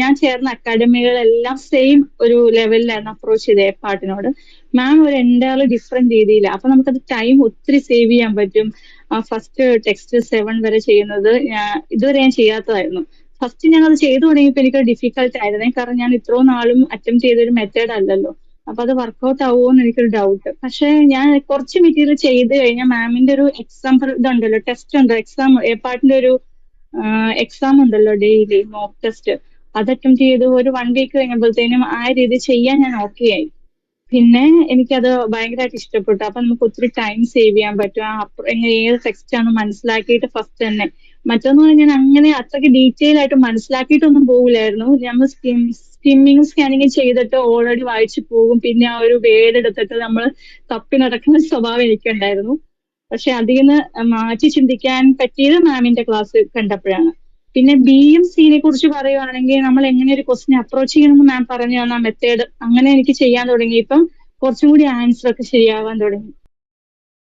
ഞാൻ ചേർന്ന അക്കാഡമികളെല്ലാം സെയിം ഒരു ലെവലിലായിരുന്നു അപ്രോച്ച് ചെയ്തത് പാട്ടിനോട്. മാം ഒരു എൻ്റയർലി ഡിഫറെന്റ് രീതിയിലാണ്. അപ്പൊ നമുക്കത് ടൈം ഒത്തിരി സേവ് ചെയ്യാൻ പറ്റും. ഫസ്റ്റ് ടെക്സ്റ്റ് 7 വരെ ചെയ്യുന്നത് ഇതുവരെ ഞാൻ ചെയ്യാത്തതായിരുന്നു. ഫസ്റ്റ് ഞാൻ അത് ചെയ്തു തുടങ്ങിയപ്പോൾ എനിക്ക് ഡിഫിക്കൽട്ട് ആയിരുന്നേ. കാരണം ഞാൻ ഇത്രയും നാളും അറ്റംപ്റ്റ് ചെയ്തൊരു മെത്തേഡ് അല്ലല്ലോ. അപ്പൊ അത് വർക്ക്ഔട്ട് ആവുമോ എന്ന് എനിക്കൊരു ഡൗട്ട്. പക്ഷെ ഞാൻ കുറച്ച് മെറ്റീരിയൽ ചെയ്ത് കഴിഞ്ഞാൽ മാമിന്റെ ഒരു എക്സാം ഇതുണ്ടല്ലോ, ടെസ്റ്റ് ഉണ്ട്, എക്സാം പാട്ടിന്റെ ഒരു എക്സാം ഉണ്ടല്ലോ ഡെയിലി മോക്ക് ടെസ്റ്റ്. അത് അറ്റംപ്റ്റ് ചെയ്ത് ഒരു 1 വീക്ക് കഴിഞ്ഞപ്പോഴത്തേനും ആ രീതി ചെയ്യാൻ ഞാൻ ഓക്കെ ആയി. പിന്നെ എനിക്കത് ഭയങ്കരമായിട്ട് ഇഷ്ടപ്പെട്ടു. അപ്പൊ നമുക്ക് ഒത്തിരി ടൈം സേവ് ചെയ്യാൻ പറ്റും. ഏത് ടെക്സ്റ്റ് ആണ് മനസ്സിലാക്കിയിട്ട് ഫസ്റ്റ് തന്നെ. മറ്റൊന്ന് പറഞ്ഞാൽ ഞാൻ അങ്ങനെ അത്രയ്ക്ക് ഡീറ്റെയിൽ ആയിട്ട് മനസ്സിലാക്കിയിട്ടൊന്നും പോകില്ലായിരുന്നു. നമ്മൾ സ്കിമ്മിങ് സ്കാനിങ് ചെയ്തിട്ട് ഓൾറെഡി വായിച്ചു പോകും. പിന്നെ ആ ഒരു വേർഡ് എടുത്തിട്ട് നമ്മൾ തപ്പി നടക്കുന്ന സ്വഭാവം എനിക്കുണ്ടായിരുന്നു. പക്ഷെ അതിന്ന് മാറ്റി ചിന്തിക്കാൻ പറ്റിയത് മാമിന്റെ ക്ലാസ് കണ്ടപ്പോഴാണ്. പിന്നെ ബിയും സിനെ കുറിച്ച് പറയുവാണെങ്കിൽ നമ്മൾ എങ്ങനെ ഒരു ക്വസ്റ്റ്യൻ അപ്രോച്ച് ചെയ്യണമെന്ന് മാം പറഞ്ഞു തന്ന മെത്തേഡ് അങ്ങനെ എനിക്ക് ചെയ്യാൻ തുടങ്ങി. ഇപ്പം കുറച്ചും കൂടി ആൻസർ ഒക്കെ ശരിയാവാൻ തുടങ്ങി.